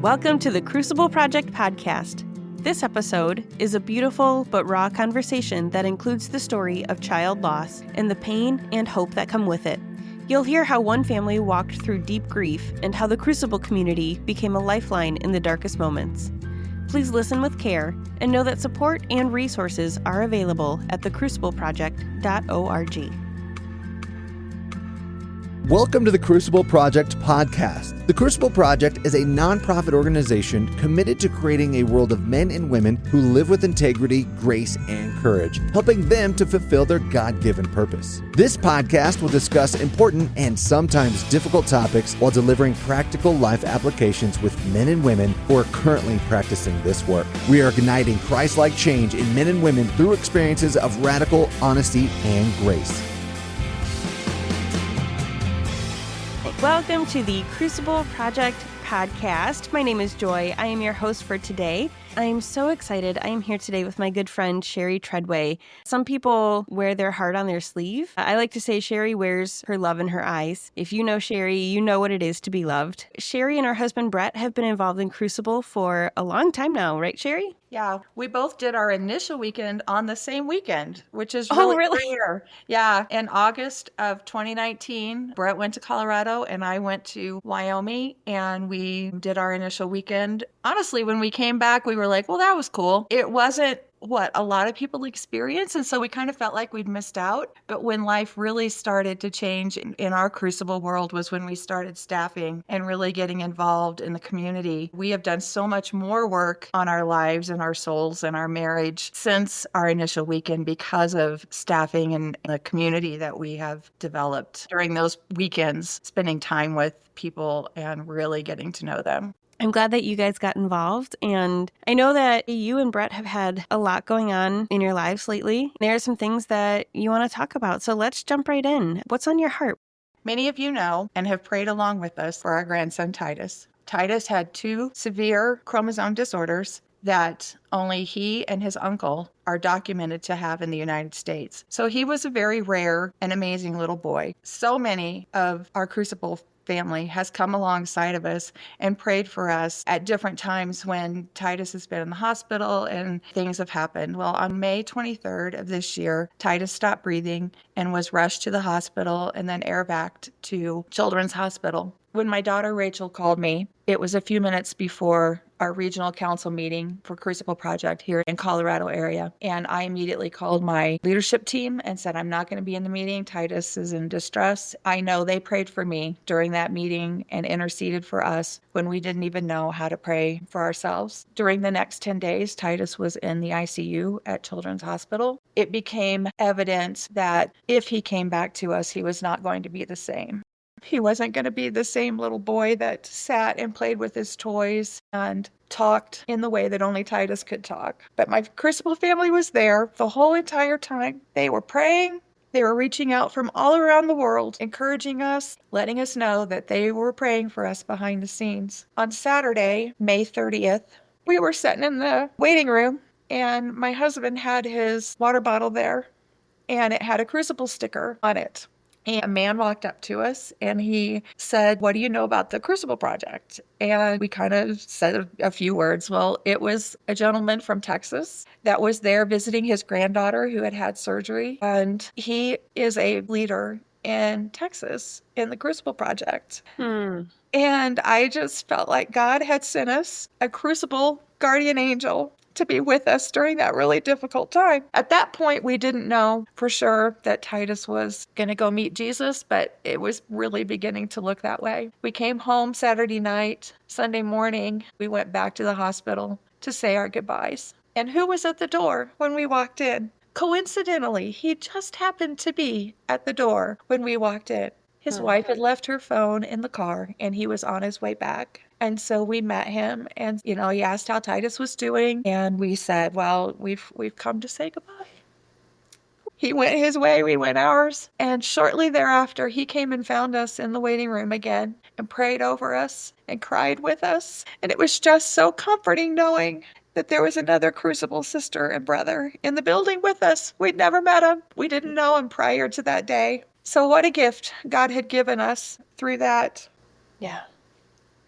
Welcome to the Crucible Project Podcast. This episode is a beautiful but raw conversation that includes the story of child loss and the pain and hope that come with it. You'll hear how one family walked through deep grief and how the Crucible community became a lifeline in the darkest moments. Please listen with care and know that support and resources are available at thecrucibleproject.org. Welcome to the Crucible Project Podcast. The Crucible Project is a nonprofit organization committed to creating a world of men and women who live with integrity, grace, and courage, helping them to fulfill their God-given purpose. This podcast will discuss important and sometimes difficult topics while delivering practical life applications with men and women who are currently practicing this work. We are igniting Christ-like change in men and women through experiences of radical honesty and grace. Welcome to the Crucible Project Podcast. My name is Joy. I am your host for today. I am so excited. I am here today with my good friend, Sheri Tredway. Some people wear their heart on their sleeve. I like to say Sheri wears her love in her eyes. If you know Sheri, you know what it is to be loved. Sheri and her husband, Brett, have been involved in Crucible for a long time now, right, Sheri? Yeah, we both did our initial weekend on the same weekend, which is Oh, really really? rare. Yeah, in August of 2019, Brett went to Colorado and I went to Wyoming, and we did our initial weekend. Honestly, when we came back, we were like, well, that was cool. It wasn't what a lot of people experience, and so we kind of felt like we'd missed out. But when life really started to change in our Crucible world was when we started staffing and really getting involved in the community. We have done so much more work on our lives and our souls and our marriage since our initial weekend because of staffing and the community that we have developed during those weekends, spending time with people and really getting to know them. I'm glad that you guys got involved, and I know that you and Brett have had a lot going on in your lives lately. There are some things that you want to talk about, so let's jump right in. What's on your heart? Many of you know and have prayed along with us for our grandson, Titus. Titus had 2 severe chromosome disorders that only he and his uncle are documented to have in the United States. So he was a very rare and amazing little boy. So many of our Crucible family has come alongside of us and prayed for us at different times when Titus has been in the hospital and things have happened. Well, on May 23rd of this year, Titus stopped breathing and was rushed to the hospital and then airvacked to Children's Hospital. When my daughter Rachel called me, it was a few minutes before our regional council meeting for Crucible Project here in Colorado area. And I immediately called my leadership team and said, I'm not going to be in the meeting. Titus is in distress. I know they prayed for me during that meeting and interceded for us when we didn't even know how to pray for ourselves. During the next 10 days, Titus was in the ICU at Children's Hospital. It became evident that if he came back to us, he was not going to be the same. He wasn't going to be the same little boy that sat and played with his toys and talked in the way that only Titus could talk. But my Crucible family was there the whole entire time. They were praying. They were reaching out from all around the world, encouraging us, letting us know that they were praying for us behind the scenes. On Saturday, May 30th, we were sitting in the waiting room, and my husband had his water bottle there, and it had a Crucible sticker on it. And a man walked up to us and he said, what do you know about the Crucible Project? And we kind of said a few words. Well, it was a gentleman from Texas that was there visiting his granddaughter who had had surgery. And he is a leader in Texas in the Crucible Project. And I just felt like God had sent us a Crucible guardian angel to be with us during that really difficult time. At that point, we didn't know for sure that Titus was going to go meet Jesus, but it was really beginning to look that way. We came home Saturday night. Sunday morning, we went back to the hospital to say our goodbyes. And who was at the door when we walked in? Coincidentally, he just happened to be at the door when we walked in. His wife had left her phone in the car, and he was on his way back. And so we met him, and, he asked how Titus was doing. And we said, well, we've come to say goodbye. He went his way, we went ours. And shortly thereafter, he came and found us in the waiting room again and prayed over us and cried with us. And it was just so comforting knowing that there was another Crucible sister and brother in the building with us. We'd never met him. We didn't know him prior to that day. So what a gift God had given us through that. Yeah.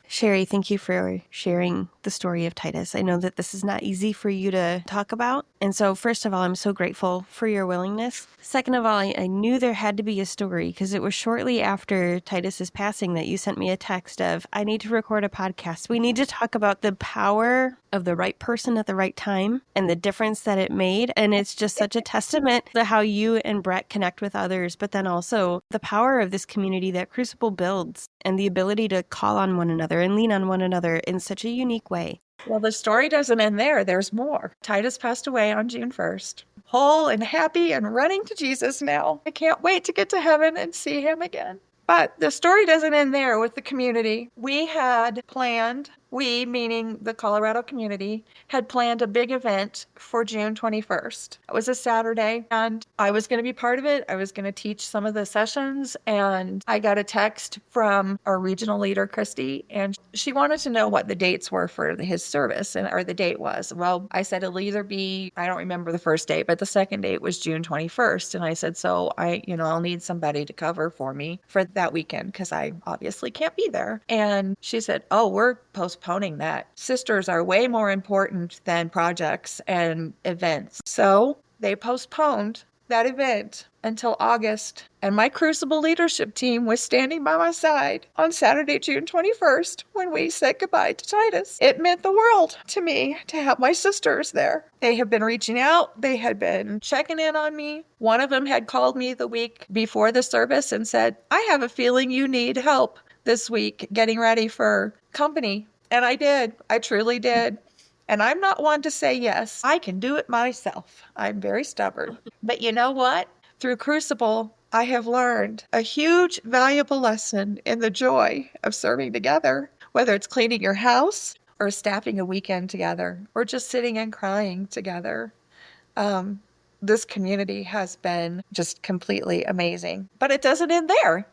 Sheri, thank you for sharing the story of Titus. I know that this is not easy for you to talk about. And so, first of all, I'm so grateful for your willingness. Second of all, I knew there had to be a story because it was shortly after Titus's passing that you sent me a text of, I need to record a podcast. We need to talk about the power of the right person at the right time and the difference that it made. And it's just such a testament to how you and Brett connect with others, but then also the power of this community that Crucible builds and the ability to call on one another and lean on one another in such a unique way. Well, the story doesn't end there. There's more. Titus passed away on June 1st, whole and happy and running to Jesus now. I can't wait to get to heaven and see him again. But the story doesn't end there with the community. We had planned, we, meaning the Colorado community, had planned a big event for June 21st. It was a Saturday, and I was going to be part of it. I was going to teach some of the sessions, and I got a text from our regional leader, Christy, and she wanted to know what the dates were for his service, or the date was. Well, I said it'll either be, I don't remember the first date, but the second date was June 21st. And I said, so I'll need somebody to cover for me for that weekend because I obviously can't be there. And she said, oh, we're postponing that. Sisters are way more important than projects and events. So they postponed that event until August. And my Crucible leadership team was standing by my side on Saturday, June 21st, when we said goodbye to Titus. It meant the world to me to have my sisters there. They have been reaching out. They had been checking in on me. One of them had called me the week before the service and said, I have a feeling you need help this week getting ready for company. And I did. I truly did. And I'm not one to say yes. I can do it myself. I'm very stubborn. But you know what? Through Crucible, I have learned a huge, valuable lesson in the joy of serving together, whether it's cleaning your house or staffing a weekend together or just sitting and crying together. This community has been just completely amazing. But it doesn't end there.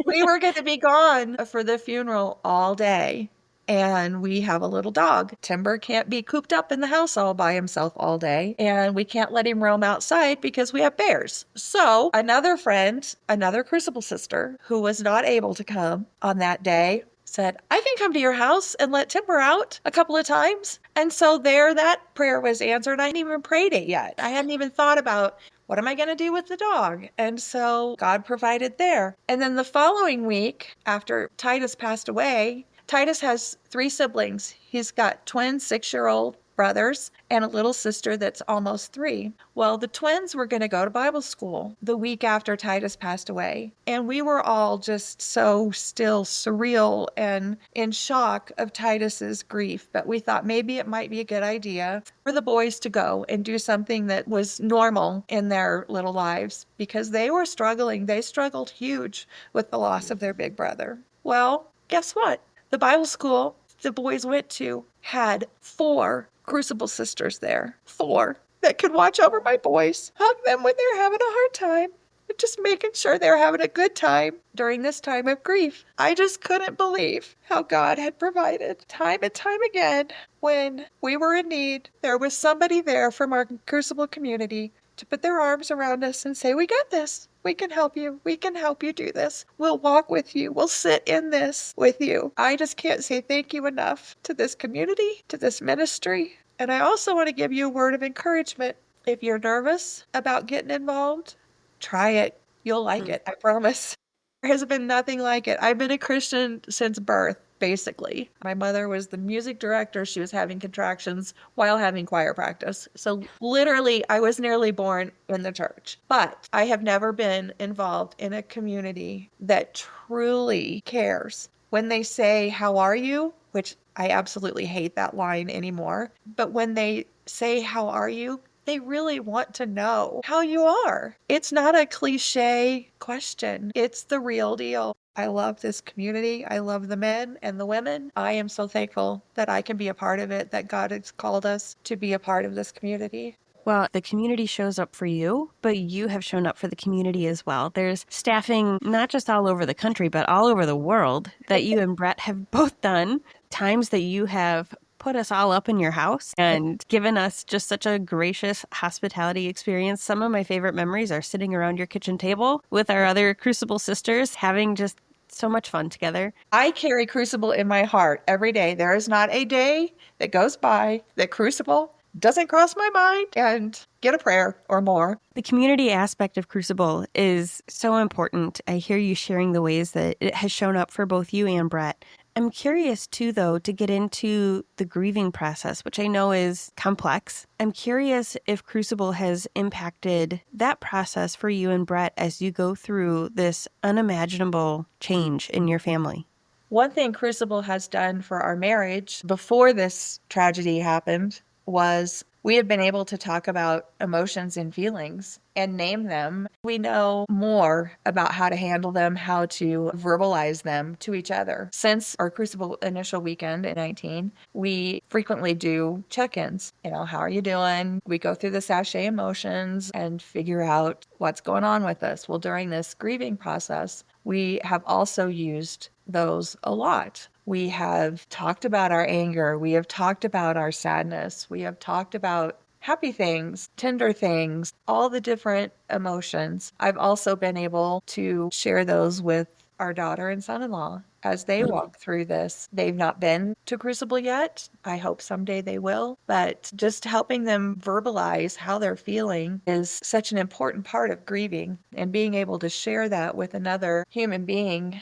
We were going to be gone for the funeral all day. And we have a little dog. Timber can't be cooped up in the house all by himself all day. And we can't let him roam outside because we have bears. So another friend, another Crucible sister who was not able to come on that day said, I can come to your house and let Timber out a couple of times. And so there, that prayer was answered. I hadn't even prayed it yet. I hadn't even thought about what am I going to do with the dog? And so God provided there. And then the following week, after Titus passed away, Titus has 3 siblings. He's got twin 6-year-old brothers and a little sister that's almost 3. Well, the twins were going to go to Bible school the week after Titus passed away. And we were all just so still surreal and in shock of Titus's grief. But we thought maybe it might be a good idea for the boys to go and do something that was normal in their little lives because they were struggling. They struggled huge with the loss of their big brother. Well, guess what? The Bible school the boys went to had 4 Crucible sisters there. 4 that could watch over my boys, hug them when they're having a hard time, and just making sure they're having a good time during this time of grief. I just couldn't believe how God had provided time and time again. When we were in need, there was somebody there from our Crucible community to put their arms around us and say, we got this. We can help you. We can help you do this. We'll walk with you. We'll sit in this with you. I just can't say thank you enough to this community, to this ministry. And I also want to give you a word of encouragement. If you're nervous about getting involved, try it. You'll like it. I promise. There has been nothing like it. I've been a Christian since birth. Basically, my mother was the music director. She was having contractions while having choir practice. So literally, I was nearly born in the church. But I have never been involved in a community that truly cares. When they say, how are you? Which I absolutely hate that line anymore. But when they say, how are you? They really want to know how you are. It's not a cliche question. It's the real deal. I love this community. I love the men and the women. I am so thankful that I can be a part of it, that God has called us to be a part of this community. Well, the community shows up for you, but you have shown up for the community as well. There's staffing not just all over the country, but all over the world that you and Brett have both done. Times that you have put us all up in your house and given us just such a gracious hospitality experience. Some of my favorite memories are sitting around your kitchen table with our other Crucible sisters, having just so much fun together. I carry Crucible in my heart every day. There is not a day that goes by that Crucible doesn't cross my mind and get a prayer or more. The community aspect of Crucible is so important. I hear you sharing the ways that it has shown up for both you and Brett. I'm curious too, though, to get into the grieving process, which I know is complex. I'm curious if Crucible has impacted that process for you and Brett as you go through this unimaginable change in your family. One thing Crucible has done for our marriage before this tragedy happened was we have been able to talk about emotions and feelings and name them. We know more about how to handle them, how to verbalize them to each other. Since our Crucible initial weekend in 19, we frequently do check-ins. How are you doing? We go through the sachet emotions and figure out what's going on with us. Well, during this grieving process, we have also used those a lot. We have talked about our anger. We have talked about our sadness. We have talked about happy things, tender things, all the different emotions. I've also been able to share those with our daughter and son-in-law as they walk through this. They've not been to Crucible yet. I hope someday they will. But just helping them verbalize how they're feeling is such an important part of grieving, and being able to share that with another human being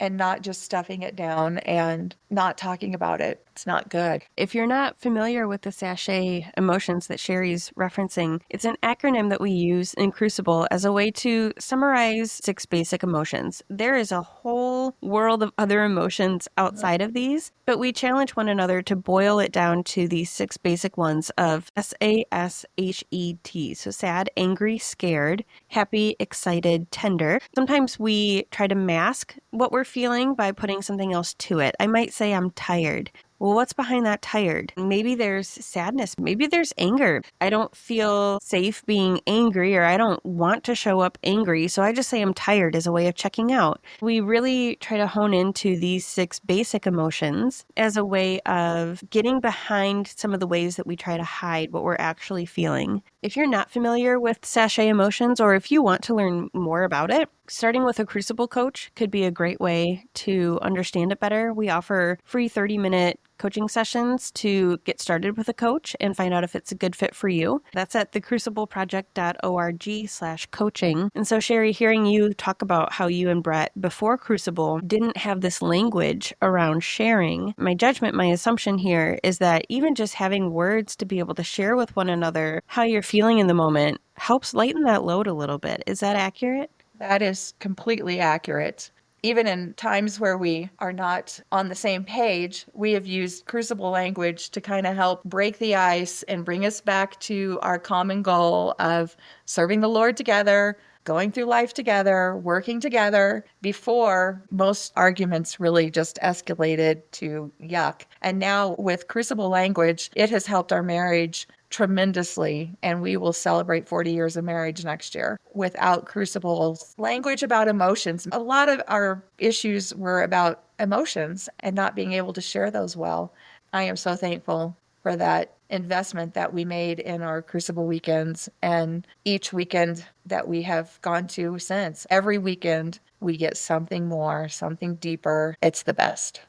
and not just stuffing it down and not talking about it. It's not good. If you're not familiar with the sachet emotions that Sheri's referencing, it's an acronym that we use in Crucible as a way to summarize 6 basic emotions. There is a whole world of other emotions outside of these, but we challenge one another to boil it down to these 6 basic ones of SASHET. So sad, angry, scared, happy, excited, tender. Sometimes we try to mask what we're feeling by putting something else to it. I might say I'm tired. Well, what's behind that tired? Maybe there's sadness. Maybe there's anger. I don't feel safe being angry, or I don't want to show up angry, so I just say I'm tired as a way of checking out. We really try to hone into these 6 basic emotions as a way of getting behind some of the ways that we try to hide what we're actually feeling. If you're not familiar with sachet emotions, or if you want to learn more about it, starting with a Crucible coach could be a great way to understand it better. We offer free 30-minute coaching sessions to get started with a coach and find out if it's a good fit for you. That's at thecrucibleproject.org/coaching. And so, Sheri, hearing you talk about how you and Brett before Crucible didn't have this language around sharing, my judgment, my assumption here is that even just having words to be able to share with one another how you're feeling in the moment helps lighten that load a little bit. Is that accurate? That is completely accurate. Even in times where we are not on the same page, we have used Crucible language to kind of help break the ice and bring us back to our common goal of serving the Lord together, going through life together, working together, before most arguments really just escalated to yuck. And now with Crucible language, it has helped our marriage tremendously, and we will celebrate 40 years of marriage next year. Without Crucible's language about emotions, a lot of our issues were about emotions and not being able to share those well. I am so thankful for that investment that we made in our Crucible weekends, and each weekend that we have gone to since. Every weekend we get something more, something deeper. It's the best.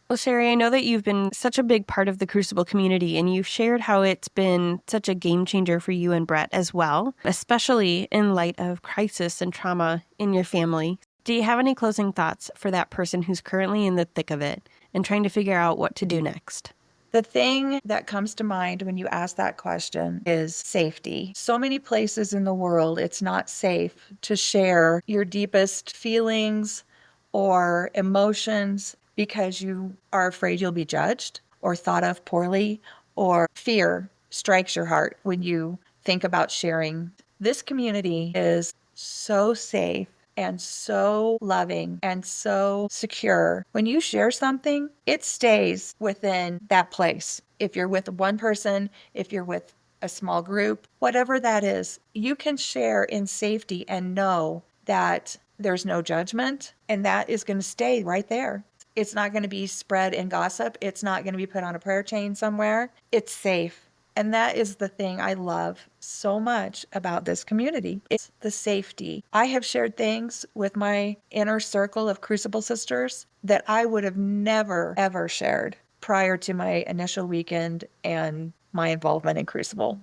Well, Sheri, I know that you've been such a big part of the Crucible community, and you've shared how it's been such a game changer for you and Brett as well, especially in light of crisis and trauma in your family. Do you have any closing thoughts for that person who's currently in the thick of it and trying to figure out what to do next? The thing that comes to mind when you ask that question is safety. So many places in the world, it's not safe to share your deepest feelings or emotions because you are afraid you'll be judged or thought of poorly, or fear strikes your heart when you think about sharing. This community is so safe and so loving and so secure. When you share something, it stays within that place. If you're with one person, if you're with a small group, whatever that is, you can share in safety and know that there's no judgment, and that is going to stay right there. It's not going to be spread in gossip. It's not going to be put on a prayer chain somewhere. It's safe. And that is the thing I love so much about this community. It's the safety. I have shared things with my inner circle of Crucible sisters that I would have never, ever shared prior to my initial weekend and my involvement in Crucible.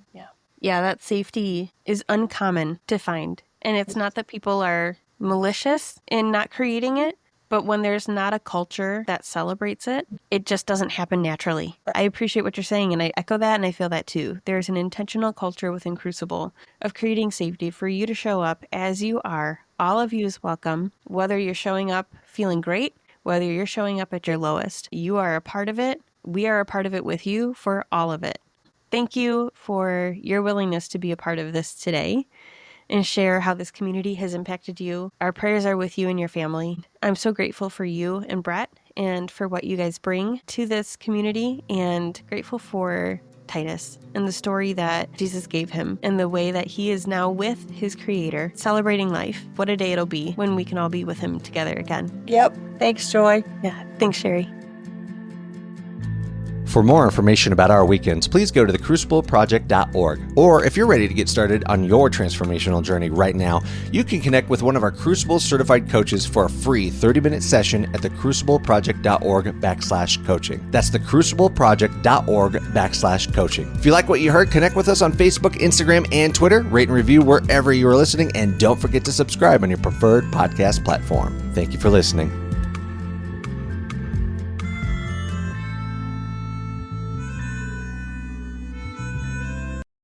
Yeah, that safety is uncommon to find. And it's not that people are malicious in not creating it, but when there's not a culture that celebrates it, it just doesn't happen naturally. I appreciate what you're saying, and I echo that, and I feel that too. There's an intentional culture within Crucible of creating safety for you to show up as you are. All of you is welcome, whether you're showing up feeling great, whether you're showing up at your lowest. You are a part of it. We are a part of it with you for all of it. Thank you for your willingness to be a part of this today and share how this community has impacted you. Our prayers are with you and your family. I'm so grateful for you and Brett and for what you guys bring to this community, and grateful for Titus and the story that Jesus gave him and the way that he is now with his Creator, celebrating life. What a day it'll be when we can all be with him together again. Yep. Thanks, Joy. Yeah. Thanks, Sheri. For more information about our weekends, please go to thecrucibleproject.org. Or if you're ready to get started on your transformational journey right now, you can connect with one of our Crucible certified coaches for a free 30-minute session at thecrucibleproject.org/coaching. That's thecrucibleproject.org/coaching. If you like what you heard, connect with us on Facebook, Instagram, and Twitter. Rate and review wherever you are listening, and don't forget to subscribe on your preferred podcast platform. Thank you for listening.